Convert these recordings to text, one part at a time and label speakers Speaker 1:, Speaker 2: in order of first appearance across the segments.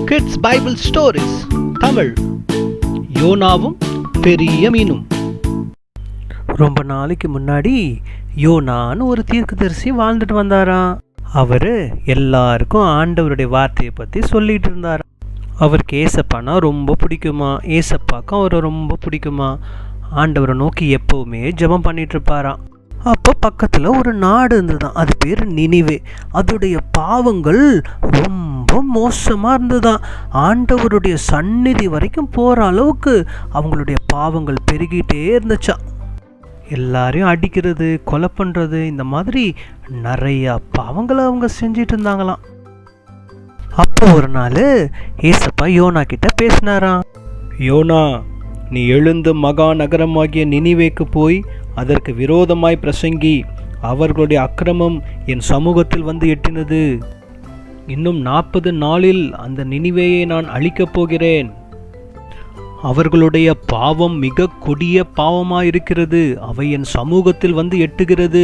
Speaker 1: Kids bible stories Tamil. யோனாவும் பெரிய மீனும்.
Speaker 2: ரொம்ப நாளைக்கு முன்னாடி யோனான்னு ஒரு தீர்க்கதரிசி வாழ்ந்துட்டு வந்தாராம். அவர் எல்லாருக்கும் ஆண்டவருடைய வார்த்தையை பற்றி சொல்லிட்டு இருந்தாராம். அவருக்கு ஏசப்பானா ரொம்ப பிடிக்குமா, ஏசப்பாக்கும் அவரை ரொம்ப பிடிக்குமா. ஆண்டவரை நோக்கி எப்போவுமே ஜெபம் பண்ணிட்டு இருப்பாராம். அப்போ பக்கத்தில் ஒரு நாடு இருந்ததுதான், அது பேர் நினிவே. அதோடைய பாவங்கள் ரொம்ப மோசமாக இருந்ததுதான். ஆண்டவருடைய சந்நிதி வரைக்கும் போகிற அளவுக்கு அவங்களுடைய பாவங்கள் பெருகிட்டே இருந்துச்சா. எல்லாரையும் அடிக்கிறது, கொலை பண்ணுறது, இந்த மாதிரி நிறையா பாவங்களை அவங்க செஞ்சிட்டு இருந்தாங்களாம். அப்போ ஒரு நாள் ஏசப்பா யோனா கிட்ட பேசினாராம்.
Speaker 1: யோனா, நீ எழுந்து மகா நகரமாகிய நினிவேக்கு போய் அதற்கு விரோதமாய் பிரசங்கி. அவர்களுடைய அக்கிரமம் என் சமூகத்தில் வந்து எட்டினது. இன்னும் 40 நாளில் அந்த நினிவேயை நான் அழிக்கப் போகிறேன். அவர்களுடைய பாவம் மிக கொடிய பாவமாயிருக்கிறது. அவை என் சமூகத்தில் வந்து எட்டுகிறது.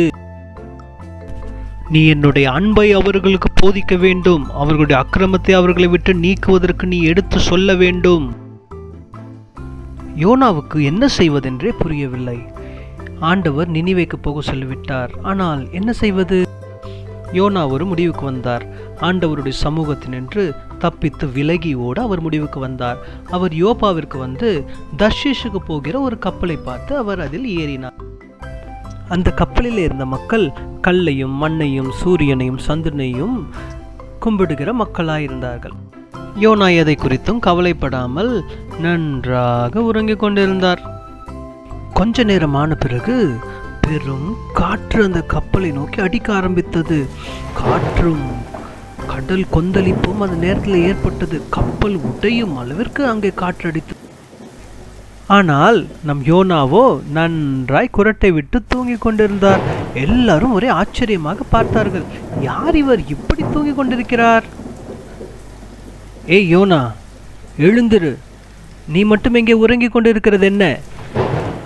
Speaker 1: நீ என்னுடைய அன்பை அவர்களுக்கு போதிக்க வேண்டும். அவர்களுடைய அக்கிரமத்தை அவர்களை விட்டு நீக்குவதற்கு நீ எடுத்து சொல்ல வேண்டும். யோனாவுக்கு என்ன செய்வதென்றே புரியவில்லை. ஆண்டவர் நினிவேக்கு போக சொல்லிவிட்டார். ஆனால் என்ன செய்வது? யோனா ஒரு முடிவுக்கு வந்தார். ஆண்டவருடைய சமூகத்தினின்று தப்பித்து விலகி ஓட அவர் முடிவுக்கு வந்தார். அவர் யோப்பாவிற்கு வந்து தர்ஷீஷுக்கு போகிற ஒரு கப்பலை பார்த்து அவர் அதில் ஏறினார். அந்த கப்பலில் இருந்த மக்கள் கல்லையும் மண்ணையும் சூரியனையும் சந்திரனையும் கும்பிடுகிற மக்களாயிருந்தார்கள். யோனா எதை குறித்தும் கவலைப்படாமல் நன்றாக உறங்கிக் கொண்டிருந்தார். கொஞ்ச நேரமான பிறகு பெரும் காற்று அந்த கப்பலை நோக்கி அடிக்க ஆரம்பித்தது. காற்றும் கடல் கொந்தளிப்பும் அந்த நேரத்தில் ஏற்பட்டது. கப்பல் உடையும் அளவிற்கு அங்கே காற்று அடித்தது. ஆனால் நம் யோனாவோ நன்றாய் குரட்டை விட்டு தூங்கி கொண்டிருந்தார். எல்லாரும் ஒரே ஆச்சரியமாக பார்த்தார்கள். யார் இவர் இப்படி தூங்கி கொண்டிருக்கிறார்? ஏய் யோனா, எழுந்திரு. நீ மட்டும் எங்கே உறங்கி கொண்டிருக்கிறது என்ன?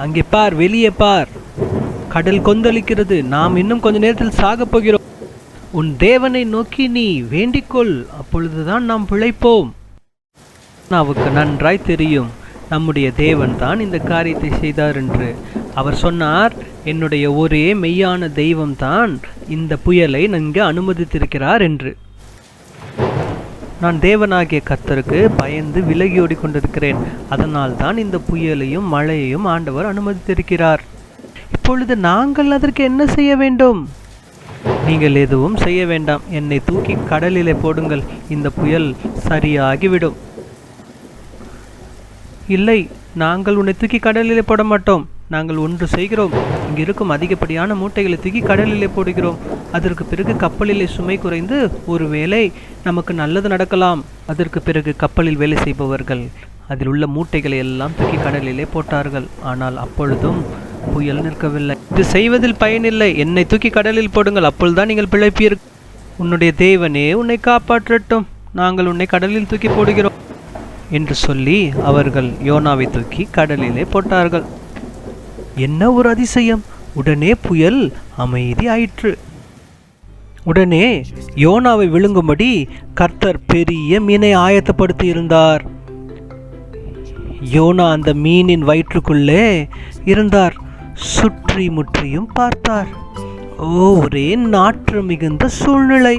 Speaker 1: அங்கே பார், வெளியே பார். கடல் கொந்தளிக்கிறது. நாம் இன்னும் கொஞ்ச நேரத்தில் சாகப் போகிறோம். உன் தேவனை நோக்கி நீ வேண்டிக்கொள், அப்பொழுதுதான் நாம் பிழைப்போம். யோனாவுக்கு நன்றாய் தெரியும் நம்முடைய தேவன் தான் இந்த காரியத்தை செய்தார் என்று. அவர் சொன்னார், என்னுடைய ஒரே மெய்யான தெய்வம் தான் இந்த புயலை நன்கு அனுமதித்திருக்கிறார் என்று. நான் தேவனாகிய கர்த்தருக்கு பயந்து விலகி ஓடிக்கொண்டிருக்கிறேன். அதனால் தான் இந்த புயலையும் மழையையும் ஆண்டவர் அனுமதித்திருக்கிறார். இப்பொழுது நாங்கள் அதற்கு என்ன செய்ய வேண்டும்? நீங்கள் எதுவும் செய்ய வேண்டாம். என்னை தூக்கி கடலிலே போடுங்கள். இந்த புயல் சரியாகிவிடும். இல்லை, நாங்கள் உன்னை தூக்கி கடலிலே போட மாட்டோம். நாங்கள் ஒன்று செய்கிறோம். இங்கு இருக்கும் அதிகப்படியான மூட்டைகளை தூக்கி கடலிலே போடுகிறோம். அதற்கு பிறகு கப்பலிலே சுமை குறைந்து ஒருவேளை நமக்கு நல்லது நடக்கலாம். அதற்கு பிறகு கப்பலில் வேலை செய்பவர்கள் அதில் உள்ள மூட்டைகளை எல்லாம் தூக்கி கடலிலே போட்டார்கள். ஆனால் அப்பொழுதும் புயல் நிற்கவில்லை. இது செய்வதில் பயனில்லை. என்னை தூக்கி கடலில் போடுங்கள், அப்பொழுதுதான் நீங்கள் பிழைப்பீர்கள். உன்னுடைய தேவனே உன்னை காப்பாற்றட்டும். நாங்கள் உன்னை கடலில் தூக்கி போடுகிறோம் என்று சொல்லி அவர்கள் யோனாவை தூக்கி கடலிலே போட்டார்கள். என்ன ஒரு அதிசயம்! உடனே புயல் அமைதி ஆயிற்று. உடனே யோனாவை விழுங்கும்படி கர்த்தர் பெரிய மீனை ஆயத்தப்படுத்தி இருந்தார். யோனா அந்த மீனின் வயிற்றுக்குள்ளே இருந்தார். சுற்றி முற்றியும் பார்த்தார். ஒரே நாற்று மிகுந்த சூழ்நிலை.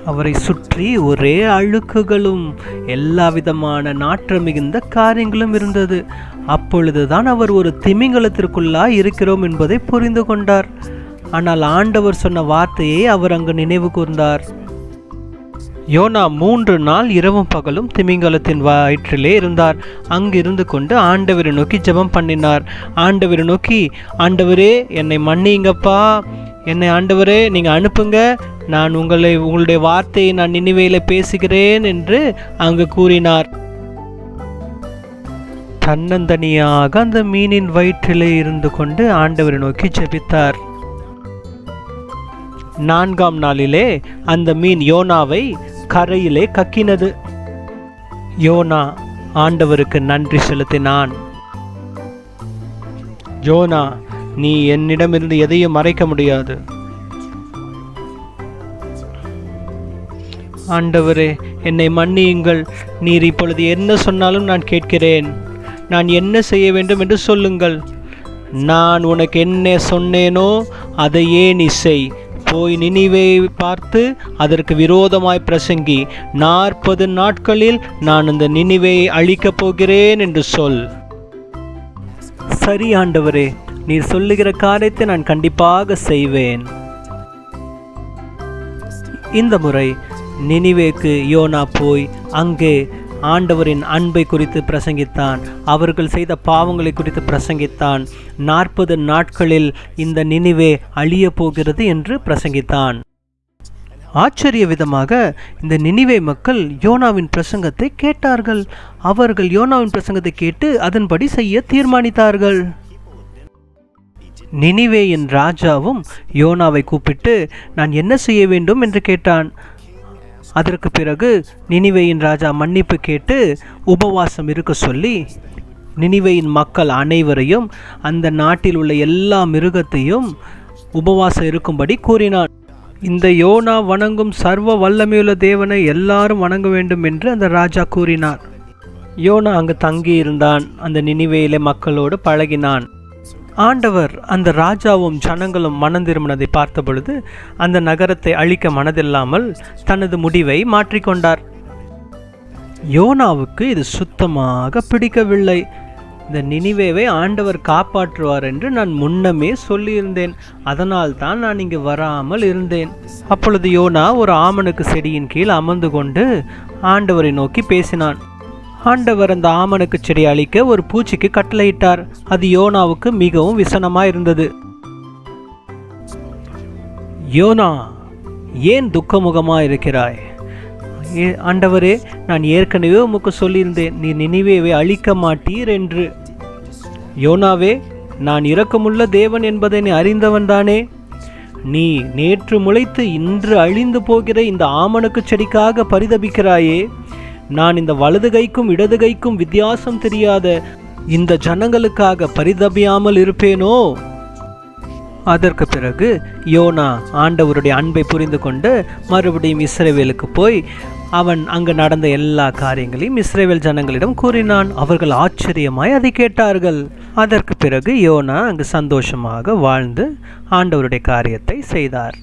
Speaker 1: அவரை சுற்றி ஒரே அழுக்குகளும் எல்லா விதமான நாற்று மிகுந்த காரியங்களும் இருந்தது. அப்பொழுதுதான் அவர் ஒரு திமிங்கலத்திற்குள்ளாய் இருக்கிறோம் என்பதை புரிந்து கொண்டார். ஆனால் ஆண்டவர் சொன்ன வார்த்தையை அவர் அங்கு நினைவு கூர்ந்தார். யோனா 3 நாள் இரவும் பகலும் திமிங்கலத்தின் வயிற்றிலே இருந்தார். அங்கு இருந்து கொண்டு ஆண்டவரை நோக்கி ஜெபம் பண்ணினார். ஆண்டவரை நோக்கி, ஆண்டவரே என்னை மன்னிங்கப்பா, என்னை ஆண்டவரே நீங்கள் அனுப்புங்க, நான் உங்களுடைய வார்த்தையை நான் நினிவேல பேசுகிறேன் என்று அங்கு கூறினார். தன்னந்தனியாக அந்த மீனின் வயிற்றிலே இருந்து கொண்டு ஆண்டவரை நோக்கி ஜெபித்தார். 4ஆம் நாளிலே அந்த மீன் யோனாவை கரையிலே கக்கினது. யோனா ஆண்டவருக்கு நன்றி செலுத்தினான். யோனா, நீ என்னிடமிருந்து எதையும் மறைக்க முடியாது. ஆண்டவரே, என்னை மன்னியுங்கள். நீர் இப்பொழுது என்ன சொன்னாலும் நான் கேட்கிறேன். நான் என்ன செய்ய வேண்டும் என்று சொல்லுங்கள். நான் உனக்கு என்ன சொன்னேனோ அதையே நீ செய். போய் நினிவேயை பார்த்து அதற்கு விரோதமாய் பிரசங்கி, 40 நாட்களில் நான் அந்த நினிவேயை அழிக்கப் போகிறேன் என்று சொல்.
Speaker 2: சரி ஆண்டவரே, நீர் சொல்லுகிற காரியத்தை நான் கண்டிப்பாக செய்வேன். இந்த முறை நினிவேக்கு யோனா போய் அங்கே ஆண்டவரின் அன்பை குறித்து பிரசங்கித்தான். அவர்கள் செய்த பாவங்களை குறித்து பிரசங்கித்தான். 40 நாட்களில் இந்த நினிவே அழிய போகிறது என்று பிரசங்கித்தான். ஆச்சரிய விதமாக இந்த நினிவே மக்கள் யோனாவின் பிரசங்கத்தை கேட்டார்கள். அவர்கள் யோனாவின் பிரசங்கத்தை கேட்டு அதன்படி செய்ய தீர்மானித்தார்கள். நினிவேயின் ராஜாவும் யோனாவை கூப்பிட்டு, நான் என்ன செய்ய வேண்டும் என்று கேட்டான். அதற்கு பிறகு நினிவேயின் ராஜா மன்னிப்பு கேட்டு உபவாசம் இருக்க சொல்லி நினிவேயின் மக்கள் அனைவரையும் அந்த நாட்டில் உள்ள எல்லா மிருகத்தையும் உபவாசம் இருக்கும்படி கூறினான். இந்த யோனா வணங்கும் சர்வ வல்லமையுள்ள தேவனை எல்லாரும் வணங்க வேண்டும் என்று அந்த ராஜா கூறினார். யோனா அங்கு தங்கியிருந்தான். அந்த நினிவேயிலே மக்களோடு பழகினான். ஆண்டவர் அந்த ராஜாவும் ஜனங்களும் மனம் திரும்பினதை பார்த்த பொழுது அந்த நகரத்தை அழிக்க மனதில்லாமல் தனது முடிவை மாற்றிக்கொண்டார். யோனாவுக்கு இது சுத்தமாக பிடிக்கவில்லை. இந்த நினிவேவை ஆண்டவர் காப்பாற்றுவார் என்று நான் முன்னமே சொல்லியிருந்தேன். அதனால் தான் நான் இங்கு வராமல் இருந்தேன். அப்பொழுது யோனா ஒரு ஆமணக்கு செடியின் கீழ் அமர்ந்து கொண்டு ஆண்டவரை நோக்கி பேசினான். ஆண்டவர் அந்த ஆமணக்கு செடியை அழிக்க ஒரு பூச்சிக்கு கட்டளையிட்டார். அது யோனாவுக்கு மிகவும் விசனமாயிருந்தது. யோனா, ஏன் துக்கமுகமாயிருக்கிறாய்? ஆண்டவரே, நான் ஏற்கனவே உமக்கு சொல்லியிருந்தேன், நீ நினிவேவை அழிக்க மாட்டீர் என்று. யோனாவே, நான் இரக்கமுள்ள தேவன் என்பதை நீ அறிந்தவன் தானே? நீ நேற்று முளைத்து இன்று அழிந்து போகிற இந்த ஆமணக்கு செடிக்காக பரிதபிக்கிறாயே. நான் இந்த வலது கைக்கும் இடது கைக்கும் வித்தியாசம் தெரியாத இந்த ஜனங்களுக்காக பரிதபியாமல் இருப்பேனோ? அதற்கு பிறகு யோனா ஆண்டவருடைய அன்பை புரிந்து கொண்டு மறுபடியும் இஸ்ரவேலுக்கு போய் அவன் அங்கு நடந்த எல்லா காரியங்களையும் இஸ்ரவேல் ஜனங்களிடம் கூறினான். அவர்கள் ஆச்சரியமாய் அதை கேட்டார்கள். அதற்கு பிறகு யோனா அங்கு சந்தோஷமாக வாழ்ந்து ஆண்டவருடைய காரியத்தை செய்தார்.